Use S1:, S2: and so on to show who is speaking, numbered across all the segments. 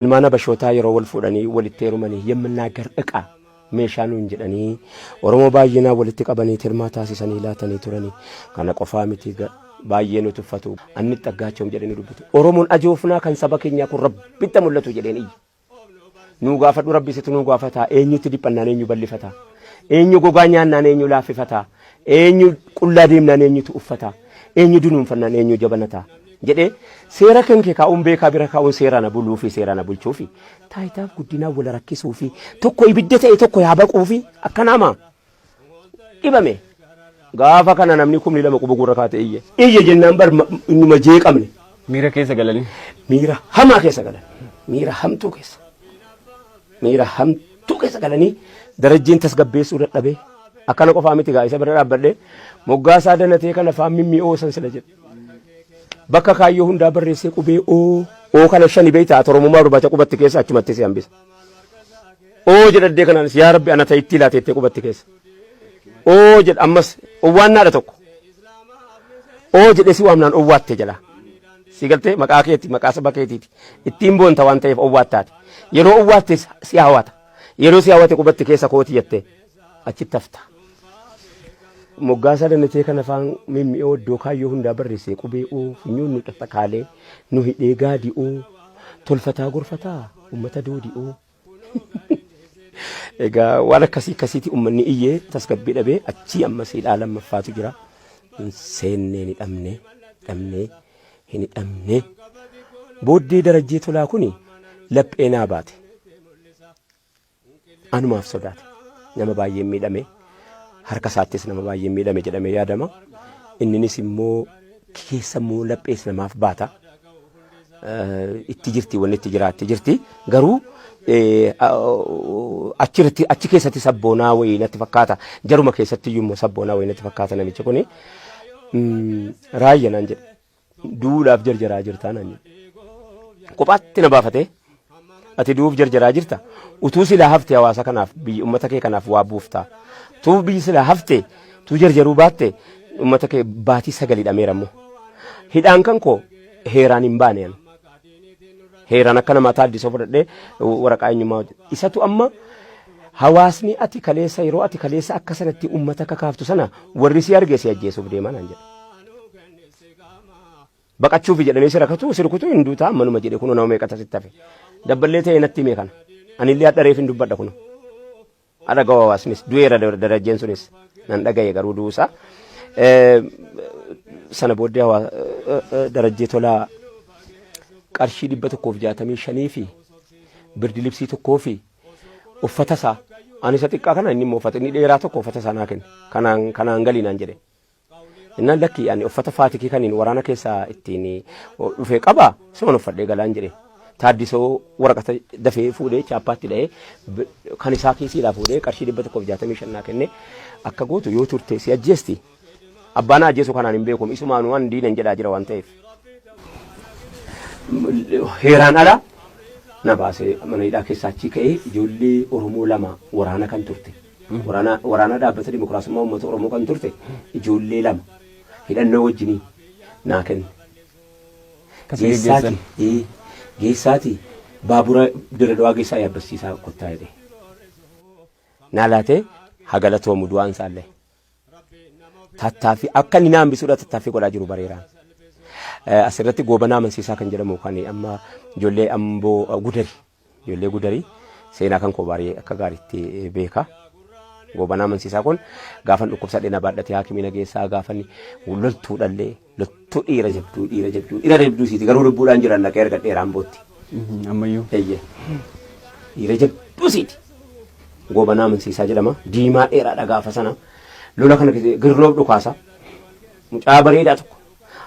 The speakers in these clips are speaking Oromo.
S1: Ilmaana bashootaa yeroo wal fuudhanii walitti heerumanii yemmannaagar dhiqaa meeshaan hin jedhanii Oromoo baay'inaa walitti qabanii tirmaa taasisanii laatanii turanii kana qofaa miti baay'ee nuti uffatu anni xaggaachoom jedhanii dubbatu Oromoon ajoofnaa kan saba keenyaa kun rabbitti mul'atu jedheen iyyi nu gaafadhu rabbisitu nu gaafataa eenyutti dhiphannaan eenyu ballifataa eenyu gogaa nyaannaan eenyu laaffifataa eenyu qullaa deemnaan eenyutu uffataa eenyu dunuunfannaan eenyu jabanataa jedhee seera kan kee kaa'uun beekaa bira kaa'uun seera na buluu fi seera na bulchuu fi taayitaaf guddinaa wal rakkisuu fi tokko ibidda ta'e tokko yaabaquu fi akka nama dhibame gaafa kana namni kumni lama quba gurra kaate iyye jennaan bar innuma jeeqamne
S2: miira keessa galanii
S1: miira hamaa keessa galan miira hamtuu keessa galanii darajjiin tasgabbeessuu dadhabee akkana qofaa miti gaa isa bira dhaabbadhee moggaasaa danatee kana faan mimmi'oosan sila jedhe bakka kaayyoo hundaa barreessee qubee oo kana shani beeytaa Oromummaa dubbata qubatti keessa achumatti si hambisa oo jedhadhee kanaanis yaa rabbi ana ta'itti laateettee qubatti keessa oo jedha ammas owwaannaadha tokko oo jedhee si waamnaan owwaattee jala si galtee maqaa keetti maqaa saba keetiiti ittiin boonta waan ta'eef owwaattaati yeroo owwaatte si hawata yeroo si hawate qubatti keessa kooti jettee achitti hafta. Moggaasaa danatee kana faan mimmi'oo iddoo kaayyoo hundaa barreessee qubee funyuun nu xaxaqaalee nu hidhee gaadi'oo tolfataa gorfataa uummata doodi'oo. Egaa waan akkasiiti uummanni iyyee tasgabbii dhabee achii ammas hidhaa lammaffaatu jira. Seennee ni dhabnee hin hidhamne. Booddee darajjii tolaa kuni laphee naa baate. Anumaaf sodaate nama baay'ee miidhame. Harka isaattis nama baay'ee miidhame jedhamee yaadama. Inninis immoo keessa immoo laphees namaaf baata. Itti jirti wanni itti jiraatti jirti. Garuu achi keessatti sabboonaa wayii natti fakkaata. Jaruma keessatti iyyuu immoo sabboonaa wayii natti fakkaata namichi kuni. Raayya naan jedhe. Duudhaaf jarjaraa jirtaa naan jedhe. Kophaatti na baafatee ati duuf jarjaraa jirta. Utuu silaa haftee hawaasa kanaaf biyya uummata kee kanaaf waa buuftaa. Tu biyyi silaa haftee tu jarjaruu baatte uummata kee baatii sagalii dhameerammoo. Hidhaan kan koo heeraan hin baane ani. Heeraan akka namaa taaddisoo fudhadhee waraqaa eenyummaa isatu amma hawaasni ati kaleessa yeroo ati kaleessa akka sanatti uummata kakaaftu sana warri si argee si ajjeesuuf deeman an jedha. Baqachuuf jedhamee si rakkatu si rukutu hin duutaa manuma jedhe kunoo nama meeqata sitti hafe. Dabballee ta'e natti himee kana. Anillee hadhareef hin dubbadha kunoo. Adaga hawaasnis du'eera darajjeen sunis nan dhagaye garuu duusa. Sana booddee darajjee tolaa qarshii 165 fi birdi libsii tokkoo fi uffata isaa ani isa xiqqaa kana inni immoo uffata inni dheeraa tokko uffata isaa naa kenne kanaan galii naan jedhe. Innaan lakki ani uffata faatikii kaniin waraana keessaa ittiin dhufee qabaa siman uffadhee galaan jedhe. Taaddisoo waraqata dafee fuudhee chaappaatti dha'ee kan isaa kiisiidhaa fuudhee qarshii 165 naa kenne akka gootu yoo turte si ajjeesti. Abbaan ajjeesu kanaan hin beekum isumaanuu waan diinan jedhaa jira waan ta'eef. Heeraan ala na baasee mana hidhaa keessaa achi ka'ee ijoollee Oromoo lama waraana kan turte. Waraana dhaabbata dimokiraasummaa uummata Oromoo kan turte ijoollee lama hidhannoo wajjinii naa kenne. Geessaati baabura Dirredawaa geessaa yaabbachiisaa kottaa jedhee. Naalaatee hagalatoomu du'aan isaallee. Tattaaffii akka inni na hambisuudha tattaaffii godhaa jiru bareeraan. Asirratti goobanaa amansiisaa kan jedhamu kan amma ijoollee amboo gudarii seenaa kan koo baay'ee akka gaariitti beeka. Goobanaa amansiisaa kun gaafan dhukkubsadhee na baadhatee haakimina geessaa gaafan loltuu dhallee loltuu dhiira jabduu siiti garuu lubbuudhaan jiran dhaqee erga dheeraan bootti.
S2: Ammayyuu.
S1: Dhiira jabduu siiti. Goobanaa amansiisaa jedhama diimaa dheeraadha gaafa sana lola kana girnoof dhukaasa mucaa bareedaa tokko.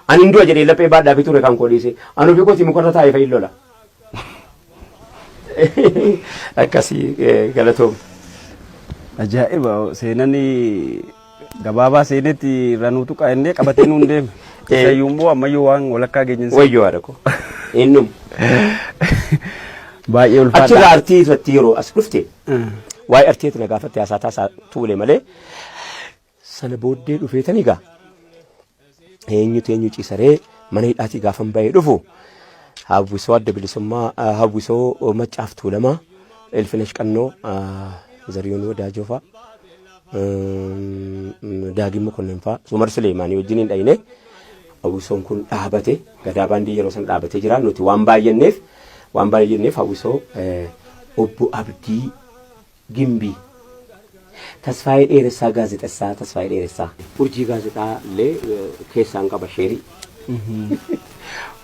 S1: Ani du'a jedhee laphee baadhaa fi ture kan koo dhiise anu fi kooti mukarra taa'ee fa'i lola. Akkasii galatoom.
S2: Ajaa'iba seenaan gabaabaa seenetti ranuutu qaa'ennee qabatee nuun deeme. Isayyuu immoo ammayyuu waan walakkaa geenyinsa.
S1: Wayyoo haadha koo. Innum.
S2: Baay'ee ulfaata.
S1: Achirraa artii irratti yeroo as dhufte waa'ee artiitu na gaafatte haasaa taasaa tuule malee sana booddee dhufeetanii gaa eenyu ciisaree mana hidhaatii gaafan bahee dhufu hawwisoo adda bilisummaa hawwisoo maccaaf tuulamaa ilfinesh qannoo zariyoon wadaajoo fa'a daagimmo kunneen fa'a Sumar Suleemaanii wajjiniin dhayine hawwisoon kun dhaabate gadaa baandii yeroo san dhaabatee jira nuti waan baay'enneef hawwisoo obbo Abdii Gimbii Tasfaayee Dheeressaa gaazexessaa Tasfaayee Dheeressaa urjii gaazexaa illee keessaan qaba sheerii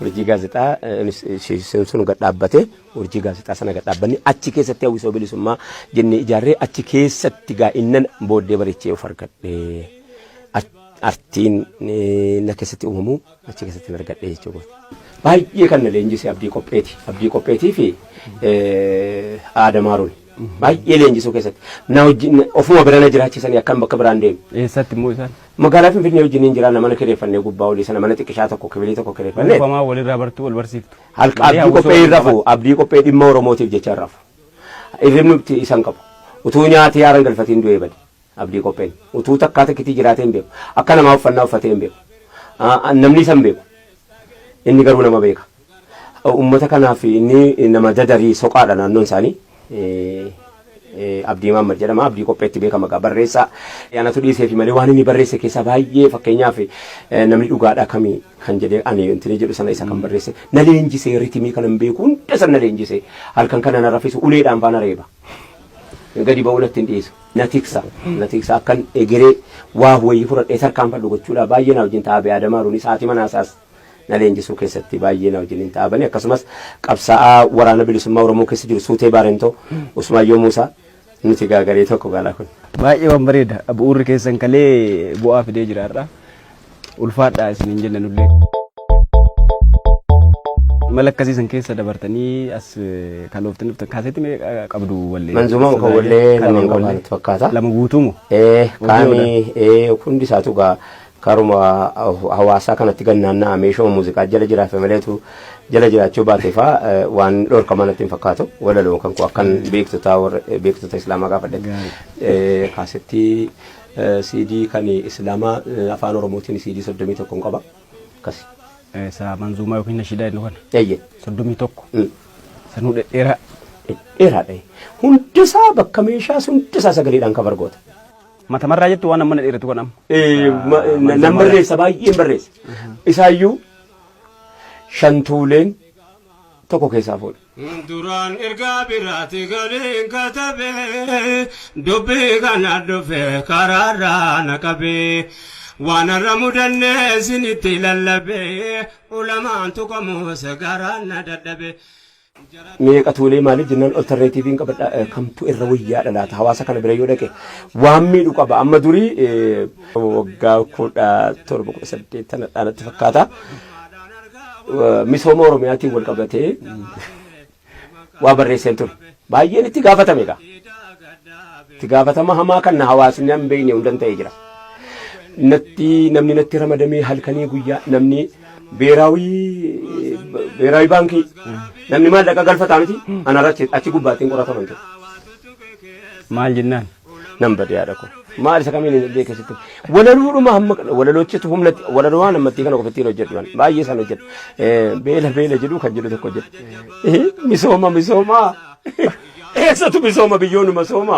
S1: urjii gaazexaa sun gad dhaabbate urjii gaazexaa sana gad dhaabbanni achi keessatti hawwisoo bilisummaa jennee ijaarree achi keessatti gaa innan booddee bareechee of argadhe artiin na keessatti uumamu achi keessatti argadhe jechuudha. Baay'ee kan na leenjise Abdii Qopheetii fi Aadamaaruun baay'ee leenjisuu keessatti na wajjin ofuma bira na jiraachisanii akkan bakka biraan deemu.
S2: Eessatti immoo isaan?
S1: Magaalaa Finfinnee wajjin jira nama kireeffannee gubbaa olii sana mana xiqqishaa tokko kibilii tokko kireeffannee.
S2: Ufamaa walirraa bartuu wal barsiiftu.
S1: Abdii Qophee rafu Abdii Qophee dhimma Oromootiif jecha rafu. Irrimni isaan qabu. Utuu nyaatee haaraan galfatiin du'ee bade Abdii Qopheen utuu takkaata kitii jiraatee hin beeku akka namaa uffannaa uffatee hin beeku namni isa hin beeku inni garuu nama beeka. Uummata kanaaf inni nama dadarii soqaadha naannoon isaanii. Abdii Maamad jedhama Abdii Qopheetti beekama gaa barreessaa yaanatu dhiisee fi malee waan inni barreesse keessaa baay'ee fakkeenyaaf namni dhugaadhaa kamii kan jedhee ani intini jedhu sana isa kan barreesse na leenjisee ritimii kan hin beeku hunda sana na leenjisee halkan kana na raffisu uleedhaan faana reeba gadi ba'uu natti hin dhiisu na tiksa akkan egeree waa wayii fudhadhee tarkaanfadhu gochuudha baay'ee na wajjin taa'aa Aadamaaruun sa'aatii manaasaas na leenjisuu keessatti baay'ee na wajjin taa'abani akkasumas qabsaa'aa waraana bilisummaa Oromoo keessa jiru Suutee Baarentoo Usmaayyoo Muusaa nuti gaagaree tokko gaalaa kun.
S2: Baay'ee waan bareeda bu'uurri keessan kalee bu'aa fidee jiraarra ulfaadhaa isiniin jenna nullee. Mala akkasiisan keessa dabartanii as kalooftanii dhuftan kaasetti mee qabdu wallee?
S1: Manzumaa muka wallee lama qabaatu fakkaata.
S2: Lama guutuumu?
S1: Kaanii hundi isaatu gaa karuma hawaasaa kanatti gannaannaa meeshoo muuziqaa jala jiraafe maleetu jala jiraachuu baatee faa waan dhorkamaa natti hin fakkaatu walaloo kan koo akkan beektota islaamaa gaafadhe kaasetti CD kan islaamaa afaan oromootiin CD 31 qaba akkasi.
S2: Sa manzumaa yookiin nashidaa inni kana?
S1: Eeyyee.
S2: 31. Sanuu dhedheeraa.
S1: Dheeraadha. Hundisaa bakka meeshaa hundisaa sagaleedhaan kan bargoota.
S2: Mata marraa jettu waan amma na dheeratu kan amma.
S1: Nan barreessa baay'een barreessa. Isaayyuu shantuuleen tokko keessaa fuudha.
S3: Duraan ergaa biraati galiin katabee dubbii kana dhufee karaarraa na qabee waan irra mudannee sinitti lallabee ulamaan tuqamu sagaraan na dadhabee.
S1: Meeqa tuulee maaliif jennaan alternatiiviin qabadha kamtu irra wayyaadha laata hawaasa kana bira yoo dhaqe waan miidhu qaba amma durii waggaa 17 natti fakkaata misooma Oromiyaatiin wal qabatee waa barreesseen ture baay'een itti gaafatame egaa itti gaafatama hamaa kan hawaasni hin beekne hundan ta'ee jira namni natti ramadamee halkanii guyyaa namni beeraawi baankii namni maallaqa galfataa miti anarratti achi gubbaattiin qorataman ture.
S2: Maal jennaan?
S1: Nam badeyaadha kun maal isa kamiin illee keessatti walaluudhuma hamma walaloochitu humnatti walaloo waan ammattii kana qofatti hojjedhu baay'ee san hojjedhu beela jedhu kan jedhu tokko hojjedhu misooma eessatu misooma biyyoonuma sooma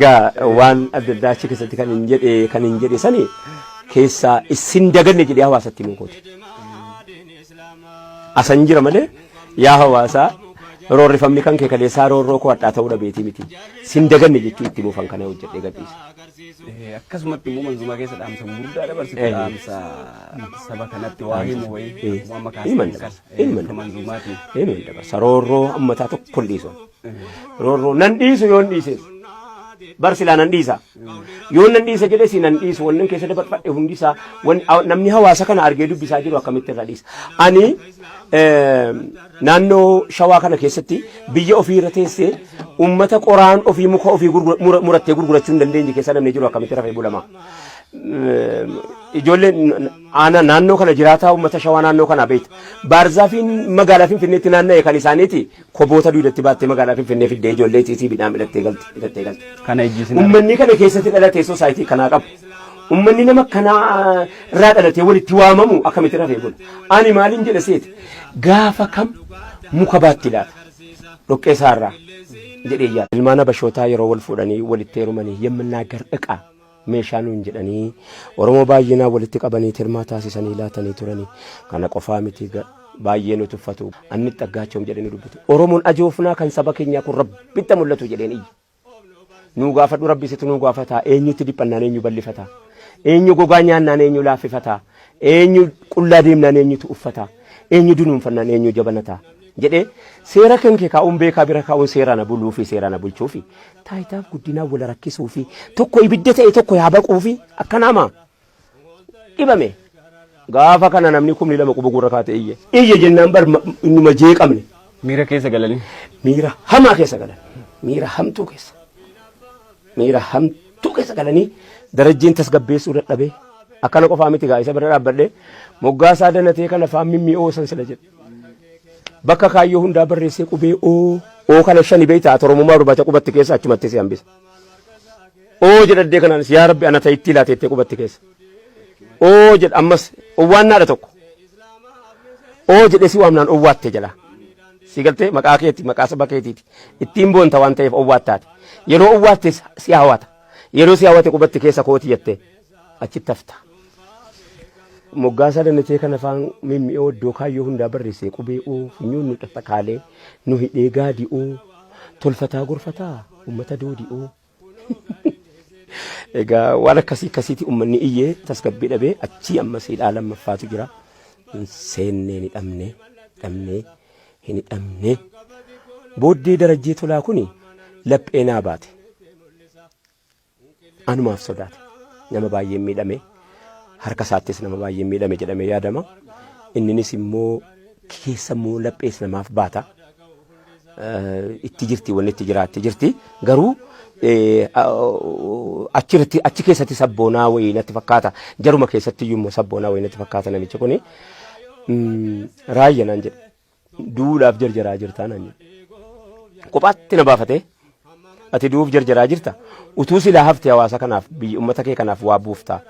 S1: gaa waan adda addaa achi keessatti kan hin jedhe sani keessaa isin daganne jedhee hawaasatti mukooti asan jira malee yaa hawaasaa roorrifamni kan kee kaleessaa roorroo koo hadhaa ta'uu dhabeetii miti sin daganne jechuu itti buufan kana hojjedhee gadhiisa.
S2: Akkasumatti immoo manzumaa keessa dhaamsa gurguddaa dabarsite dhaamsa saba kanatti waa himu wayii waan makaasa
S1: dabarsa roorroo ammataa tokko hin dhiisu roorroo nan dhiisu yoo hin dhiise barsilaa nan dhiisa yoo nan dhiisa jedhee si nan dhiisu wannan keessa dabarfadhe hundisaa namni hawaasa kana argee dubbisaa jiru akkamitti irra dhiisa ani naannoo shawaa kana keessatti biyya ofii irra teessee ummata qoraan ofii muka ofii murattee gurgurachuu hin dandeenye keessa namni jiru akkamitti rafee bulama. Ijoolleen naannoo kana jiraataa ummata shawaa naannoo kana beekta. Baarzaafiin magaalaa Finfinneetti naanna'e kan isaaniiti koboota duudatti baattee magaalaa Finfinnee fiddee ijoollee tiisii midhaan hidhattee galti.
S2: Kana ejjisin.
S1: Uummanni kana keessatti dhalatee soosaayitii kanaa qabu. ummanni nama kana irraa dhalatee walitti waamamu akkamitti rafee bula. Ani maaliin jedha seeti gaafa kam muka baatti laata dhoqqee isaarraa jedhee yaada. Ilmaana bashootaa yeroo wal fuudhanii walitti heerumanii yemmannaagar dhiqaa meeshaa nuun jedhanii Oromoo baay'inaa walitti qabanii tirmaa taasisanii laatanii turanii kana qofaa miti baay'ee nu tuffatu anni xaggaachoom jedhanii dubbatu. Oromoon ajoofnaa kan saba keenyaa kun rabbitti mul'atu jedheen iyyi. Nu gaafadhu rabbisitu nu gaafataa eenyutti dhiphannaan eenyu ballifataa eenyu gogaa nyaannaan eenyu laaffifataa eenyu qullaa deemnaan eenyutu uffataa eenyu dunuunfannaan eenyu jabanataa jedhee seera kan kee kaa'uun beekaa bira kaa'uun seera na buluu fi seera na bulchuu fi taayitaaf guddinaa wal rakkisuu fi tokko ibidda ta'e tokko yaabaquu fi akkanaama dhibame gaafa kana namni kumni lama quba gurra kaate iyye jennaan bar innuma jeeqamne
S2: miira keessa galanii
S1: miira hamaa keessa galan miira hamtuu keessa galanii darajjiin tasgabbeessuu dadhabee akkana qofaa miti gaa isa bira dhaabbadhee moggaasaa danatee kana faan mimmi'oosan sila jedhe bakka kaayyoo hundaa barreessee qubee oo kana shani beeytaa Oromummaa dubbata qubatti keessa achumatti si hambisa oo jedhadhee kanaanis yaa rabbi ana ta'itti laateettee qubatti keessa oo jedha ammas owwaannaadha tokko oo jedhee si waamnaan owwaatte jala si galtee maqaa keetti maqaa saba keetiiti ittiin boonta waan ta'eef owwaattaati yeroo owwaatte si hawwata yeroo si hawwate qubatti keessa kooti jettee achitti hafta. Moggaasaa danatee kana afaan mimmi'oo iddoo kaayyoo hundaa barreessee qubee funyuun nu xaxxaqaalee nu hidhee gaadi'oo tolfataa gorfataa uummata doodi'oo. Egaa waan akkasiiti uummanni iyyee tasgabbii dhabee achii ammas hidhaa lammaffaatu jira. Seennee ni dhabnee hin hidhamne. Booddee darajjii tolaa kuni laphee naa baate. Anumaaf sodaate nama baay'ee miidhame. Harka isaattis nama baay'ee miidhame jedhamee yaadama. Inninis immoo keessa immoo laphees namaaf baata. Itti jirti wanni itti jiraatti jirti. Garuu achi keessatti sabboonaa wayii natti fakkaata. Jaruma keessatti iyyuu sabboonaa wayii natti fakkaata namichi kuni. Raayya naan jedhe. Duudhaaf jarjaraa jirtaa naan jedhe. Kophaatti na baafatee ati duuf jarjaraa jirta. Utuu silaa haftee hawaasa kanaaf biyya uummata kee kanaaf waa buuftaa.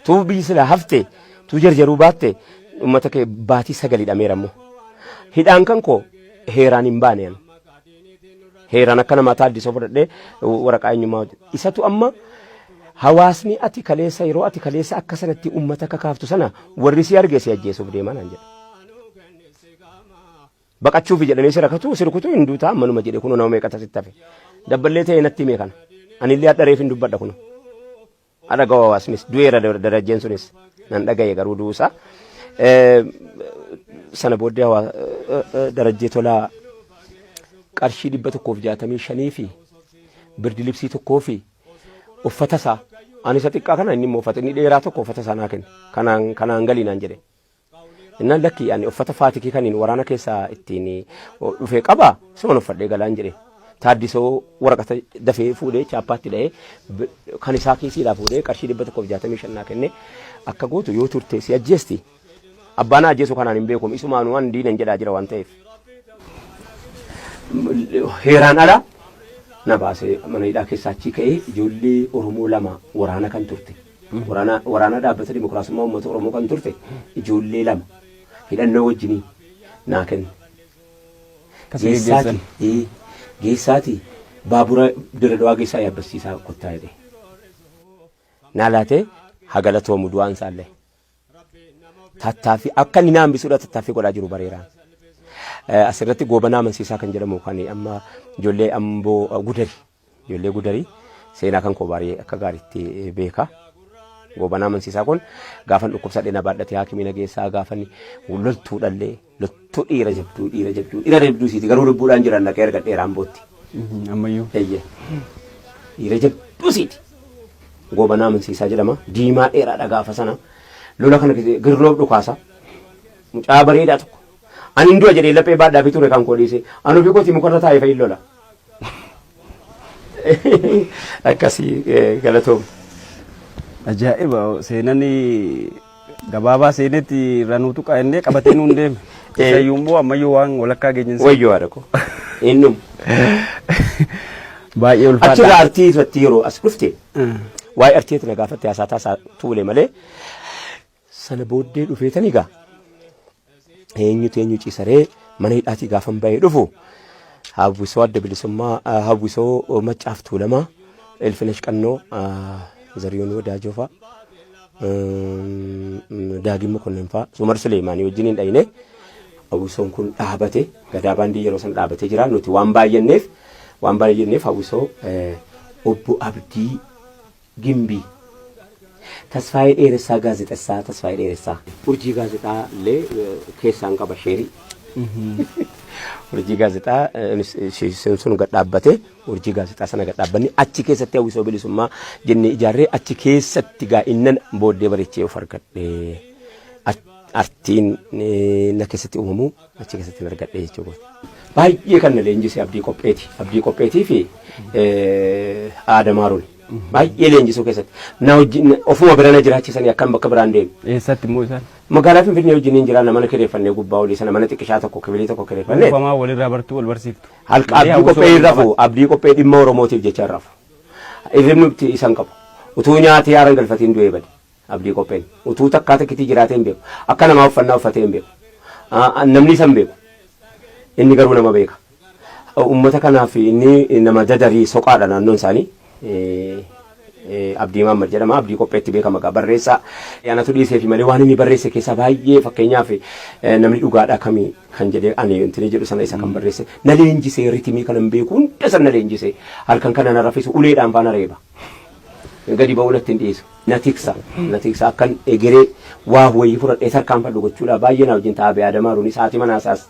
S1: Tu biyyi silaa haftee tu jarjaruu baatte uummata kee baatii sagalii dhameerammoo. Hidhaan kan koo heeraan hin baane ani. Heeraan akka namaa taaddisoo fudhadhee waraqaa eenyummaa isatu amma hawaasni ati kaleessa yeroo ati kaleessa akka sanatti uummata kakaaftu sana warri si argee si ajjeesuuf deeman an jedha. Baqachuuf jedhamee si rakkatu sirkutu hin duutaa manuma jedhe kunoo nama meeqa tasitti hafe. Dabballee ta'e natti himee kana. Anillee hadhareef hin dubbadha kunoo. Ada gawa wasnis duera darajeen sunis nan dhagaye garuu duusa sana booddee darajee tolaa qarshii 165 fi birdi libsii tokkoo fi uffata isaa ani isa xiqqaa kana inni immoo uffata inni dheeraa tokko uffata isaa naa kenne kanaan galii naan jedhe innaan lakki ani uffata faatikii kaniin waraana keessaa ittiin dhufee qaba suma uffadhee galaan jedhe. Taaddisoo waraqata dafee fuudhee chaappaatti dha'ee kan isaa kiisiidhaa fuudhee qarshii 165 naa kenne akka gootu yoo turte si ajjeesti. Abbaan ajjeesu kanaan hin beekum isumaanuu waan diinan jedhaa jira waan ta'eef. Heeraan ala na baasee mana hidhaa keessaa achi ka'ee ijoollee Oromoo lama waraana kan turte. Waraana dhaabbata dimokiraasummaa uummata Oromoo kan turte ijoollee lama hidhannoo wajjinii naa kenne. Geessaati baabura Dirredawaa geessaa yaabbachiisaa kottaa jedhe. Naalaatee hagalatoomu du'aan isaallee. Tattaaffii akka inni naambisuudha tattaaffii godhaa jiru bareeraan. Asirratti goobanaa amansiisaa kan jedhamu kan amma ijoollee amboo gudarii seenaa kan koo baay'ee akka gaariitti beeka. Goobanaa amansiisaa kun gaafan dhukkubsadhee na baadhatee haakimina geessaa gaafan loltuu dhallee loltuu dhiira jabduu siiti garuu lubbuudhaan jiran dhaqee erga dheeraan bootti.
S2: Ammayyuu.
S1: Eeyyee. Dhiira jabduu siiti. Goobanaa amansiisaa jedhama. Diimaa dheeraadha gaafa sana. Lola kana girnoof dhukaasa. Mucaa bareedaa tokko. Ani hin du'a jedhee laphee baadhaa fi ture kan koo dhiise. Anuu fi kooti mukarra taa'ee fa'i lola. Akkasii galatoom.
S2: Ajaa'iba seenaan gabaabaa seenetti ranuutu qaa'ennee qabatee nuun deeme. Isayyuu immoo ammayyuu waan walakkaa geenyinsa.
S1: Wayyoo haadha ko. Innum.
S2: Baay'ee ulfaadha.
S1: Achirraa artii irratti yeroo as dhufte waa'ee artiitti na gaafatte haasaa tuule malee sana booddee dhufeetanii gaa eenyu ciisaree mana hidhaatii gaafan bahee dhufu hawwisoo adda bilisummaa hawwisoo maccaaf tuulamaa elfinesh qannoo zariyoon wadaajoo fa'a daagimma kunneen fa'a Sumar Suleemaanii wajjiniin dhayine hawwisoon kun dhaabate gadaa baandii yeroo san dhaabatee jira nuti waan baay'enneef hawwisoo obbo Abdii Gimbii Tasfaayee Dheeressaa gaazexessaa Tasfaayee Dheeressaa urjii gaazexaa illee keessaan qaba sheerii urjii gaazexaa sun gad dhaabbate urjii gaazexaa sana gad dhaabbanni achi keessatti hawwisoo bilisummaa jennee ijaarree achi keessatti gaa innan booddee bareechee of argadhe artiin na keessatti uumamu achi keessatti argadhe jechuudha. Baay'ee kan na leenjise abdii qopheetii fi aadamaaruun baay'ee leenjisuu keessatti na wajjin ofuma birana jiraachisanii akkan bakka biraan deemu.
S2: Eessatti immoo isaan?
S1: Magaalaa Finfinnee wajjin jiraanna mana kireeffannee gubbaa olii sana mana xiqqishaa tokko kibilii tokko kireeffannee.
S2: Uufamaa walirraa bartuu wal barsiiftu.
S1: Halqa abdii qophee hin rafu abdii qophee dhimma Oromootiif jecha hin rafu. Irrimni isan qabu utuu nyaatee haaran galfatiin du'ee bade abdii qopheen utuu takkaa takkitii jiraatee hin beeku akka namaa uffannaa uffatee hin beeku namni isan beeku inni garuu nama beeka. Uummata kanaaf inni nama dadarii soqaadha naannoon isaanii. Abdii Maamad jedhama abdii qopheetti beekama gaa barreessaa yaanatu dhiisee fi malee waan inni barreesse keessaa baay'ee fakkeenyaaf namni dhugaadhaa kamii kan jedhee ani intini jedhu sana isa kan barreesse na leenjisee ritimii kan hin beeku hunda sana na leenjisee halkan kana na raffisu uleedhaan faana reeba gadi ba'uu natti hin dhiisu na tiksa akkan egeree waa wayii fudhadhee tarkaanfadhu gochuudha baay'ee na wajjin taa'ee Adamaaruun sa'aatii manaasaas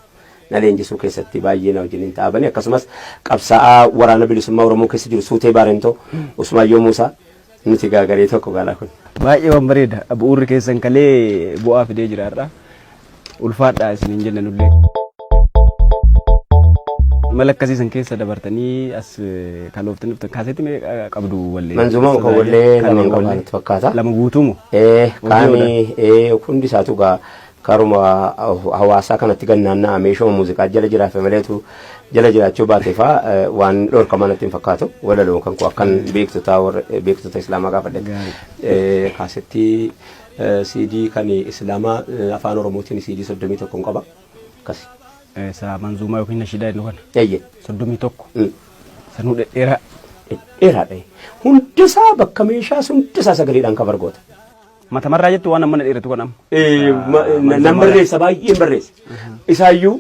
S1: na leenjisuu keessatti baay'ee na wajjin taa'anii akkasumas qabsaa'aa waraana bilisummaa Oromoo keessa jiru Suutee Baarentoo Usmaayyoo Muusaa nuti gaagaree tokko gaalaa kun.
S2: Baay'ee waan bareeda bu'uurri keessan kalee bu'aa fidee jiraarra ulfaadhaa isiniin jenna nullee. Mala akkasiisan keessa dabartanii as kalooftanii dhuftan kaasetti qabdu wallee.
S1: Manzumaa muka wallee lama qabaatu fakkaata.
S2: Lama guutuumu.
S1: Qaamii hundi isaatu gaa karuma hawaasaa kanatti gannaannaa meeshoo muuziqaa jala jiraafe maleetu jala jiraachuu baatee faa waan dhorkamaa natti hin fakkaatu walaloo kan akkan beektota islaamaa gaafadhe kaasetti CD kan islaamaa afaan oromootiin CD 31 qaba akkasi.
S2: Sa manzumaa yookiin nashidaa inni kana.
S1: Eeyyee.
S2: 31. Sanuu dhedheeraa.
S1: Dhedheeraadha. Hundisaa bakka meeshaa hundisaa sagaleedhaan kan bargoota.
S2: Mata marraa jettu waan amma na dheeratu kan amma.
S1: Nan barreessa baay'een barreessa. Isaayyuu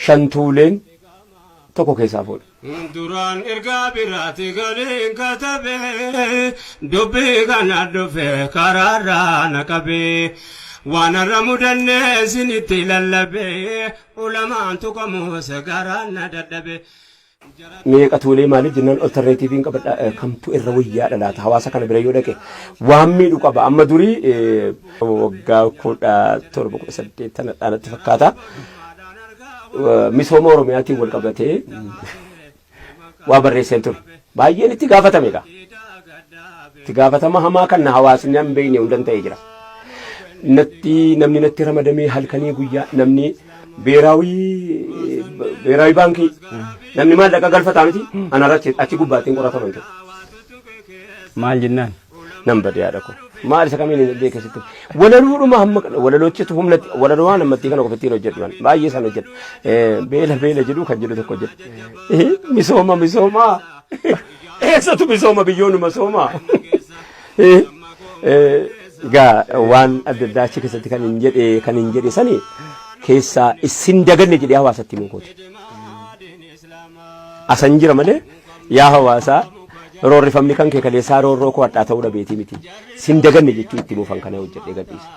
S1: shantuuleen tokko keessaa fuudha.
S3: Duraan ergaa biraati galiin katabe dubbii kana dhufe karaarraa na qabe waan irra mudannee sinitti lallabe ulamaan tuqamu sagaraa na dadhabe.
S1: Meeqa tuulee maaliif jennaan alternatiiviin qabadha kamtu irra wayyaadha laata hawaasa kana bira yoo dhaqe waan miidhu qaba amma durii waggaa 17 dhaanatti fakkaata misooma Oromiyaatiin wal qabatee waa barreesseen ture baay'een itti gaafatame egaa itti gaafatama hamaa kan hawaasni hin beekne hundan ta'ee jira namni natti ramadamee halkanii guyyaa namni beeraawi baankii namni maallaqa galfataa miti anarratti achi gubbaattiin qorataman ture.
S2: Maal jennaan?
S1: Nam badeyaadha kun maal isa kamiin hin beekasitti walaluudhuma hamma walaloochitu humnatti walaloo waan ammatti kana qofatti hojjedhu baay'ee san hojjedhu beela jedhu kan jedhu tokko hojjedhu misooma eessatu misooma biyyoonuma sooma gaa waan adda addaa achi keessatti kan hin jedhe sani keessaa isin daganne jedhee hawaasatti mukooti asan jira malee yaa hawaasaa roorrifamni kan kee kaleessaa roorroo koo addaa ta'uu dhabeetii miti sin daganne jechuu itti buufan kana hojjedhee gadhiisa.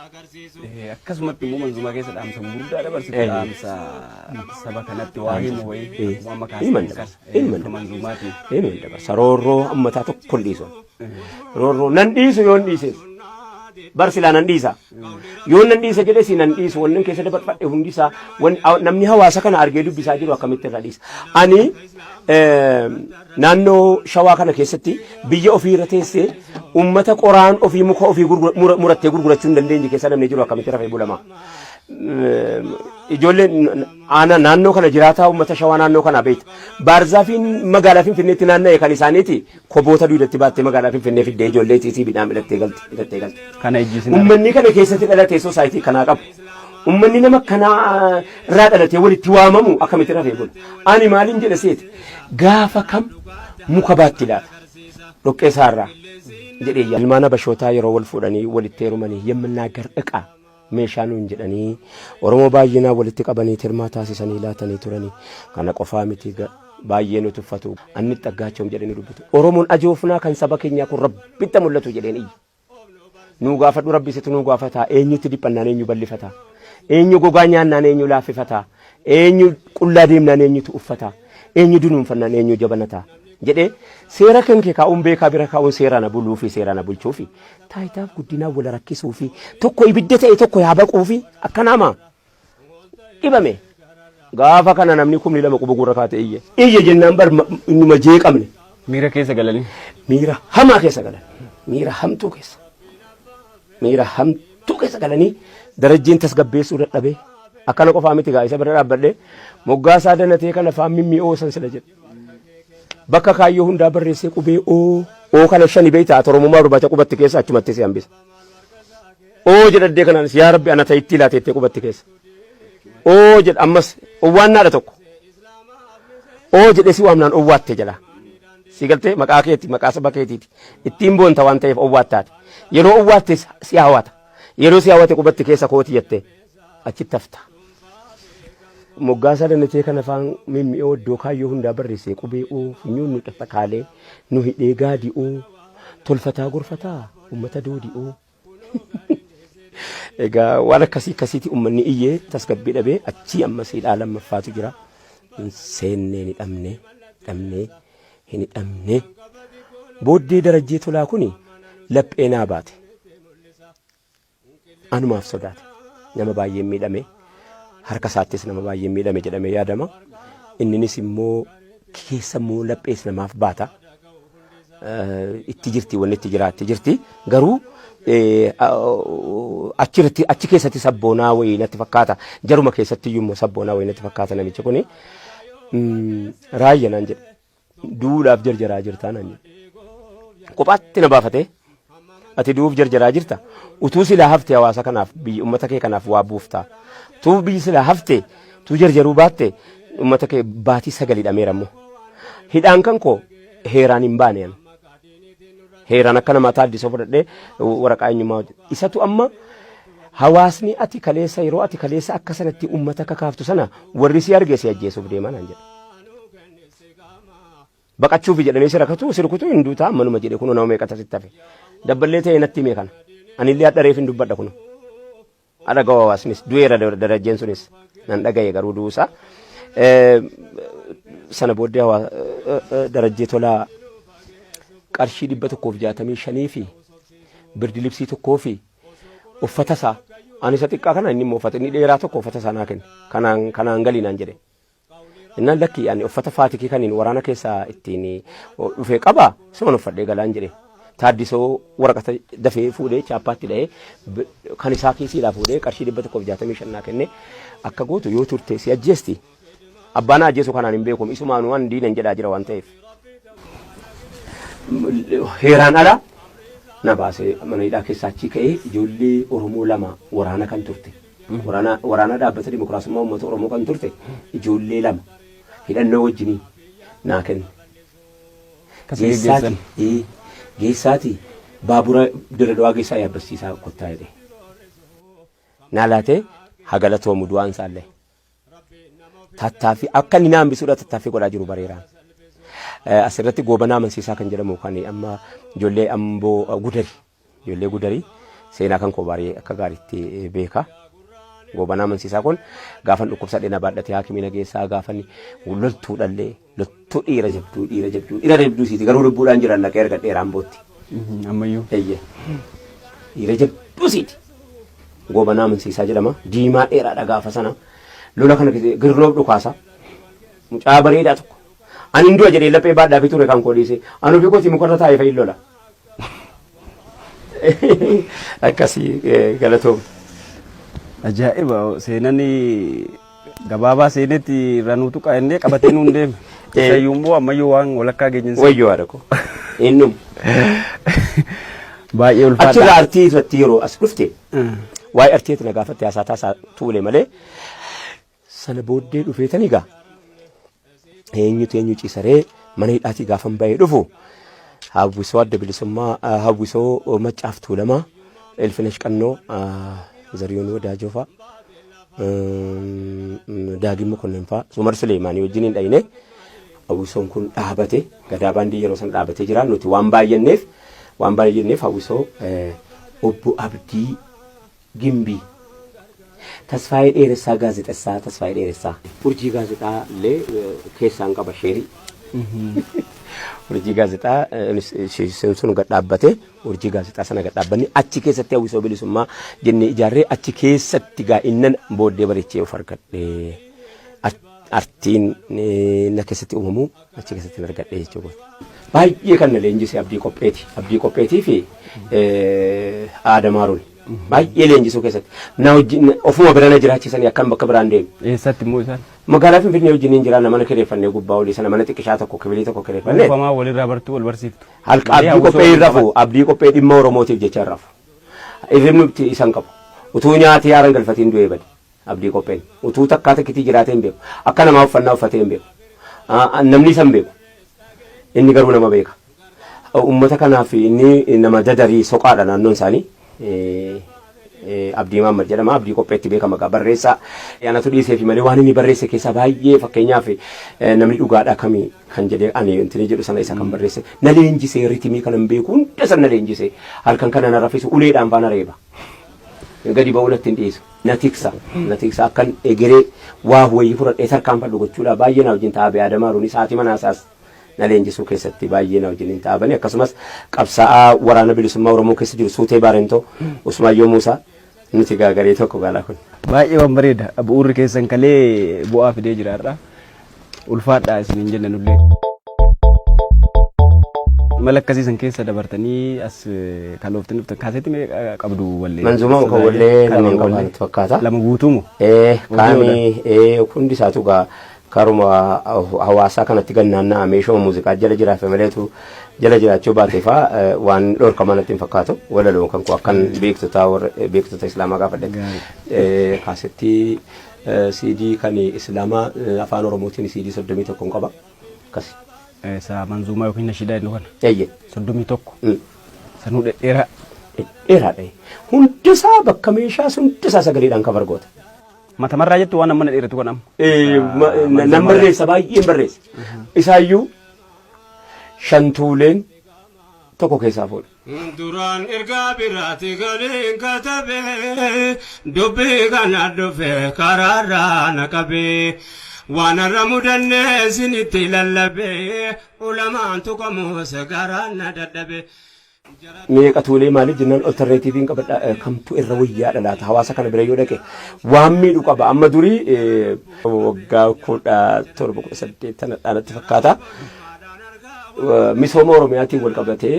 S2: Akkasumatti immoo manzumaa keessa dhaamsa guddaa dabarsite dhaamsa saba kanatti waa himu wayii waan makaasa manzumaatiin.
S1: Roorroo ammataa tokko hin dhiisu. Roorroo nan dhiisu yoo hin dhiises barsilaa nan dhiisa yoo nan dhiisa jedhee si nan dhiisu wannan keessa dabarfadhe hundisaa namni hawaasa kana argee dubbisaa jiru akkamitti irra dhiisa. Ani naannoo shawaa kana keessatti biyya ofii irra teessee ummata qoraan ofii muka ofii murattee gurgurachuu hin dandeenye keessa namni jiru akkamitti rafee bulama. ijoolleen ana naannoo kana jiraataa uummata shawaa naannoo kana beekta. Baarzaafiin magaalaa Finfinneetti naanna'e kan isaaniiti koboota duudatti baattee magaalaa Finfinnee fiddee ijoollee tiisii bidhaan hidhattee galti.
S2: Kana ejjisin.
S1: Uummanni kana keessatti dhalatee soosaayitii kanaa qabu. Uummanni nama kanaa irraa dhalatee walitti waamamu akkamitti rafee bula. Ani maaliin jedha seeti gaafa kam muka baatti laata dhoqqee isaarraa jedhee ilmaana bashootaa yeroo wal fuudhanii walitti heerumanii yemmannaagar dhiqaa meeshaa nuun jedhanii Oromoo baay'inaa walitti qabanii tirmaa taasisanii laatanii turanii kana qofaa miti baay'ee nu tuffatu anni xaggaachoom jedhanii dubbatu Oromoon ajoofnaa kan saba keenyaa kun rabbitti mul'atu jedheen iyyi nu gaafadhu rabbisitu nu gaafataa eenyutti dhiphannaan eenyu ballifataa eenyu gogaa nyaannaan eenyu laaffifataa eenyu qullaa deemnaan eenyutu uffataa eenyu dunuunfannaan eenyu jabanataa jedhee seera kan kee kaa'uun beekaa bira kaa'uun seera na buluu fi seera na bulchuu fi taayitaaf guddinaa wal rakkisuu fi tokko ibidda ta'e tokko yaabaquu fi akkanaama dhibame gaafa kana namni kumni lama quba gurra kaate iyye jennaan bar innuma jeeqamne
S2: miira keessa galanii
S1: miira hamaa keessa galan miira hamtuu keessa galanii darajjiin tasgabbeessuu dadhabee akkana qofaa miti gaa isa bira dhaabbadhee moggaasaa danatee kana faan mimmi'oosan sila jedhe bakka kaayyoo hundaa barreessee qubee oo kana shani beeytaa Oromummaa barbaacha qubatti keessa achumatti si hambisa oo jedhaddee kanaanis yaa rabbi ana ta'itti laateettee qubatti keessa oo jedha ammas owwaannaadha tokko oo jedhee si waamnaan owwaatte jala si galtee maqaa keetti maqaa saba keetiiti ittiin boonta waan ta'eef owwaattaati yeroo owwaatte si hawwata yeroo si hawwate qubatti keessa kooti jettee achitti hafta. Moggaasaa danatee kana afaan mimmi'oo iddoo kaayyoo hundaa barreessee qubee oo funyuun nu xaxaqaalee nu hidhee gaadi'oo tolfataa gorfataa uummata doodi'oo. Egaa waan akkasiiti uummanni iyyee tasgabbii dhabee achii ammas hidhaa lammaffaatu jira. Seennee ni dhabnee hin hidhamne. Booddee darajjee tolaa kuni laphee naa baate. Anumaaf sodaate nama baay'ee miidhame. Harka isaattis nama baay'ee miidhame jedhamee yaadama. Inninis immoo keessa immoo laphees namaaf baata. Itti jirti wanni itti jiraatti jirti. Garuu achi keessatti sabboonaa wayii natti fakkaata. Jaruma keessatti iyyuu immoo sabboonaa wayii natti fakkaata namichi kuni. Raayya naan jedhe. Duudhaaf jarjaraa jirtaa naan jedhe. Kophaatti na baafatee ati duuf jarjaraa jirta. Utuu silaa hafte hawaasa kanaaf biyya uummata kee kanaaf waa buuftaa. Tu biyyi silaa hafte tu jarjaruu baatte uummata kee baatii sagalii dhameerammoo. Hidhaan kan koo heeraan hin baane yan. Heeraan akka namaa taaddisoo fudhadhee waraqaa eenyummaa isatu amma hawaasni ati kaleessa yeroo ati kaleessa akka sanatti uummata kakaaftu sana warri si arge si ajjeesuuf deemaa naan jedha. Baqachuuf jedhamee si rakkatu sirkutu hin duutaa manuma jedhe kunoo nama meeqa tasitti hafe. Dabballee ta'e natti himee kana. Anillee hadhareef hin dubbadha kunoo. Ada hawaasnis du'eera darajjeen sunis nan dhagaye garuu duusa sana booddee darajjee tolaa qarshii 165 fi birdi libsii tokkoo fi uffata isaa ani isa xiqqaa kana inni immoo uffata inni dheeraa tokko uffata isaa naa kenne kanaan galii naan jedhe innaan lakki ani uffata faatikii kaniin waraana keessaa ittiin dhufee qaba siman uffadhee galaan jedhe. Taaddisoo waraqata dafee fuudhee chaappaatti dha'ee kan isaa kiisiidhaa fuudhee qarshii 165 naa kenne akka gootu yoo turte si ajjeesti. Abbaan ajjeesu kanaan hin beekum isumaan waan diinan jedhaa jira waan ta'eef. Heeraan ala na baasee mana hidhaa keessaa achi ka'ee ijoollee Oromoo lama waraana kan turte. Waraana dhaabbata dimokiraasummaa uummata Oromoo kan turte ijoollee lama hidhannoo wajjinii naa kenne. Geessaati baabura Dirredawaa geessaa yaabbachiisaa kottaa jedhe. Naalaatee hagalatoomu du'aan isaallee. Tattaaffii akka inni naambisuudha tattaaffii godhaa jiru bareeraan. Asirratti goobanaa amansiisaa kan jedhamu kan amma ijoollee amboo gudari ijoollee gudarii seenaa kan koo baay'ee akka gaariitti beeka. Goobanaa amansiisaa kun gaafan dhukkubsadhee na baadhatee haakimina geessaa gaafan loltuu dhallee loltuu dhiira jabduu siiti garuu lubbuudhaan jiran dhaqee erga dheeraan bootti.
S2: Ammayyuu.
S1: Eeyyee. Dhiira jabduu siiti. Goobanaa amansiisaa jedhama diimaa dheeraadha gaafa sana lola kana keessatti girnoof dhukaasa mucaa bareedaa tokko. Ani ndua jedhee laphee baadhaa fi ture kan kooliise anu fi kooti mukarra taa'ee fa'i lola. Akkasii galatoom.
S2: Ajaa'iba seenani gabaabaa seenetti ranuutu qaannee qabatee nuun deeme. Isayyuu immoo ammayyuu waan walakkaa geenyinsa.
S1: Wayyoo haadha ko. Innum.
S2: Baay'ee ulfaata.
S1: Achirraa artii irratti yeroo as dhufte waa'ee artiitti na gaafatte haasaa taasaa tuule malee sana booddee dhufeetanii gaa eenyu ciisaree mana hidhaatii gaafan ba'ee dhufu hawwisoo adda bilisummaa hawwisoo maccaaf tuulamaa elfinesh qannoo zariyoon wadaajoo fa'a daagimma kunneen fa'a sumar suleemaanii wajjin hin dhayine hawwisoon kun dhaabate gadaa baandii yeroo san dhaabatee jira nuti waan baay'anneef hawwisoo obbo Abdii Gimbii Tasfaayee dheeressaa gaazexessaa Tasfaayee dheeressaa urjii gaazexaa illee keessaan qaba sheerii urjii gaazexaa sun gad dhaabbate urjii gaazexaa sana gad dhaabbanni achi keessatti hawwisoo bilisummaa jennee ijaarree achi keessatti gaa innan booddee bareechee of argadhe artiin na keessatti uumamu achi keessatti argadhe jechuudha. Baay'ee kan na leenjise Abdii Qopheetii fi Aadamaaruun. Baay'ee leenjisuu keessatti na wajjin ofuma bira na jiraachisanii akkam bakka biraan deemu.
S2: Eessatti immoo isaan?
S1: Magaalaa Finfinnee wajjin jiraanna mana kireeffannee gubbaa olii sana mana xiqqishaa tokko kibilii tokko kireeffannee.
S2: Uufamaa walirraa bartuu wal barsiiftu.
S1: Halqa Abdii Qophee hin rafu Abdii Qophee dhimma Oromootiif jecha hin rafu. Irrimni isan qabu. Utuu nyaatee haaran galfatiin du'ee bade Abdii Qopheen. Utuu takkaa takkitii jiraatee hin beeku. Akka namaa uffannaa uffatee hin beeku. Namni isan beeku. Inni garuu nama beeka. Uummata kanaaf inni nama dadarii soqaadha naannoon isaanii. Abdii Maamad jedhama Abdii Qopheetti beekama gaa barreessaa yaanatu dhiisee fi malee waan inni barreesse keessaa baay'ee fakkeenyaaf namni dhugaadhaa kamii kan jedhee ani intini jedhu sana isa kan barreesse na leenjisee ritimii kan hin beeku hunda sana na leenjisee halkan kana na raffisu uleedhaan faana reeba gadi ba'uu natti hin dhiisu na tiksa akkan egeree waa wayii fudhadhee tarkaanfadhu gochuudha baay'ee na wajjin taa'aa Aadamaaruun sa'aatii manaasaas na leenjisuu keessatti baay'ee na wajjin taa'abani akkasumas qabsaa'aa waraana bilisummaa Oromoo keessa jiru Suutee Baarentoo Usmaayyoo Muusaa nuti gaagaree tokko gaalaa kun.
S2: Baay'ee waan bareeda bu'uurri keessan kalee bu'aa fidee jiraadha. Ulfaadhaa isiniin jenna nullee. Mala akkasiisan keessa dabartanii as kalooftanii dhuftan kaasetti qabdu wallee.
S1: Manzumaa muka wallee lama qabaatu fakkaata.
S2: Lama guutuumu.
S1: Kaanii hundi isaatu gaa karuma hawaasaa kanatti gannaannaa meeshoo muuziqaa jala jiraafe maleetu jala jiraachuu baatee faa waan dhorkama natti hin fakkaatu walaloo kan akkan beektota islaamaa gaafadhe kaasetti CD kan islaamaa afaan oromootiin CD 31 qaba akkasi.
S2: Sa manzumaa yookiin nashidaa inni kana.
S1: Eeyyee.
S2: 31. Sanuu dhedheeraa.
S1: Dhedheeraadha. Hundisaa bakka meeshaa hundisaa sagaleedhaan kan bargoota.
S2: Mata marraa jettu waan amma na dheeratu kan amma.
S1: Nan barreessa baay'een barreessa. Isaayyuu shantuuleen tokko keessaa fuudha.
S3: Duraan ergaa biraati galiin katabe dubbii kana dhufe karaarraa na qabe waan irra mudannee sinitti lallabe ulamaan tuqamuusa garaan na dadhabe.
S1: Meeqa tuulee maaliif jennaan alternatiiviin qabadha kamtu irra wayyaadha laata hawaasa kana bira yoo dhaqe waan miidhu qaba amma durii waggaa 17 dhaanatti fakkaata misooma Oromiyaatiin wal qabatee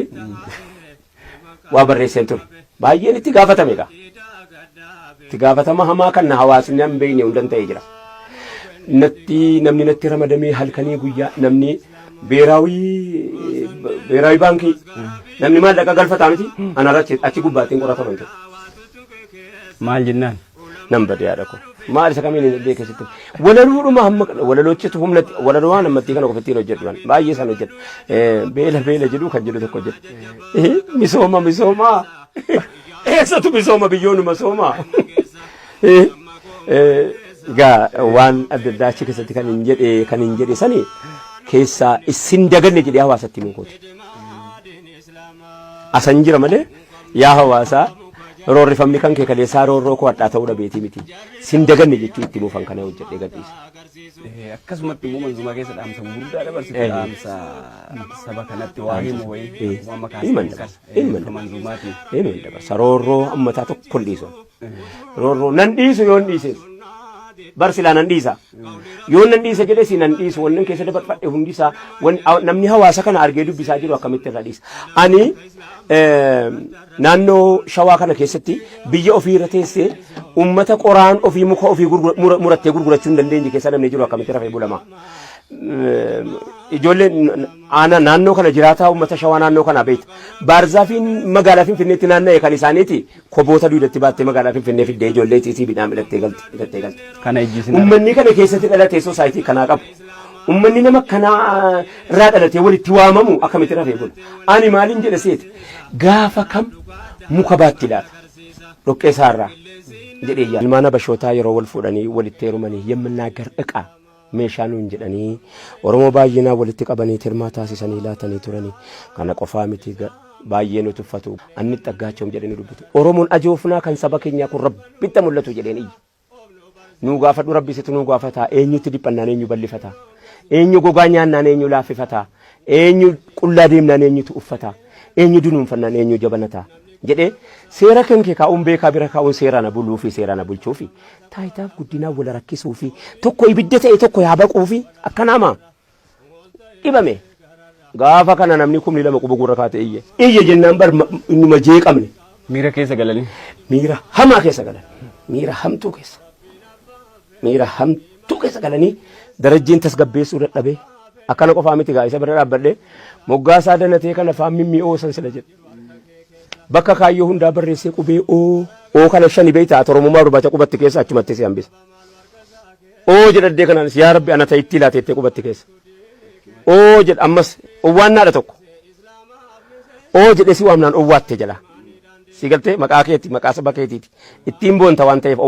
S1: waa barreesseen ture baay'een itti gaafatame egaa itti gaafatama hamaa kan hawaasni hin beekne hundan ta'ee jira namni natti ramadamee halkanii guyyaa namni beeraawi baankii namni maallaqa galfataa miti anarratti achi gubbaattiin qorataman ture.
S2: Maal jennaan?
S1: Nam badeedha ko maal isa kamiin hin beekesitti walaluudhuma hamma walaloochitu humnatti walaloo waan ammatti kana qofattiin hojjedhu baay'ee san hojjedhu beela jedhu kan jedhu tokko hojjedhu misooma eessatu misooma biyyoonuma sooma gaa waan adda addaa achi keessatti kan hin jedhe sani keessaa isin daganne jedhee hawaasatti mukooti asan jira malee yaa hawaasaa roorrifamni kan kee kaleessaa roorroo koo hadhaa ta'uu dhabeetii miti sin daganne jechuu itti muufan kana hojjedhee gadhiisa.
S2: Akkasumatti immoo manzumaa keessa dhaamsa guddaa dabarsite dhaamsa saba kanatti waa himu wayii waan makaasa manzumaatiin.
S1: Dabarsa roorroo ammataa tokko dhiisu roorroo nan dhiisu yoon dhiise bar silaa nan dhiisa yoo nan dhiisa jedhe si nan dhiisu wannan keessa dabarfadhe hundisaa namni hawaasa kana argee dubbisaa jiru akkamitti irra dhiisa ani naannoo shawaa kana keessatti biyya ofii irra teessee ummata qoraan ofii muka ofii murattee gurgurachuu hin dandeenye keessa namni jiru akkamitti rafee bulama ijoolleen ana naannoo kana jiraataa ummata shawaa naannoo kana beekta baarzaafiin magaalaa Finfinneetti naanna'e kan isaaniiti koboota duudatti baattee magaalaa Finfinnee fiddee ijoollee tiisii bidhaan hidhattee galti
S2: kana ejjisin
S1: ummanni kana keessatti dhalatee soosaayitii kanaa qabu ummanni nama kanaa irraa dhalatee walitti waamamu akkamitti rafee bula ani maaliin jedhe seeti gaafa kam muka baatti laata dhoqqee isaarraa jedhee yaa ilmaana bashootaa yeroo wal fuudhanii walitti heerumanii yemmannaa gar'iqaa meeshaa nuun jedhanii Oromoo baay'inaa walitti qabanii tirmaa taasisanii laatanii turanii kana qofaa miti baay'ee nuti uffatu anni xaggaachoom jedhanii dubbatu Oromoon ajoofnaa kan saba keenyaa kun rabbitti mul'atu jedheen iyyi nuu gaafadhu rabbisitu nuu gaafataa eenyutti dhiphannaan eenyu ballifataa eenyu gogaa nyaannaan eenyu laaffifataa eenyu qullaa deemnaan eenyutu uffataa eenyu dunuunfannaan eenyu jabanataa jedhee seera kan kee kaa'uun beekaa bira kaa'uun seera na buluu fi seera na bulchuu fi taayitaaf guddinaa wal rakkisuu fi tokko ibidda ta'e tokko yaabaquu fi akkanaama dhibame gaafa kana namni kumni lama quba gurra kaate iyye jennaan bar innuma jeeqamne
S2: miira keessa galanii
S1: miira hamaa keessa galan miira hamtuu keessa galanii darajjiin tasgabbeessuu dadhabee akkana qofaa miti gaa isa bira dhaabbadhee moggaasaa danatee kana faan mimmi'oosan sila jedhe bakka kaayyoo hundaa barreessee qubee oo kana shani beeytaa Oromummaa barbaacha qubatti keessa achumatti si hambisa oo jedhadhee kanaanis yaa rabbi ana ta'itti laateettee qubatti keessa oo jedha ammas owwaannaadha tokko oo jedhee si waamnaan owwaatte jala si galtee maqaa keeti maqaa saba keetiiti ittiin boonta waan ta'eef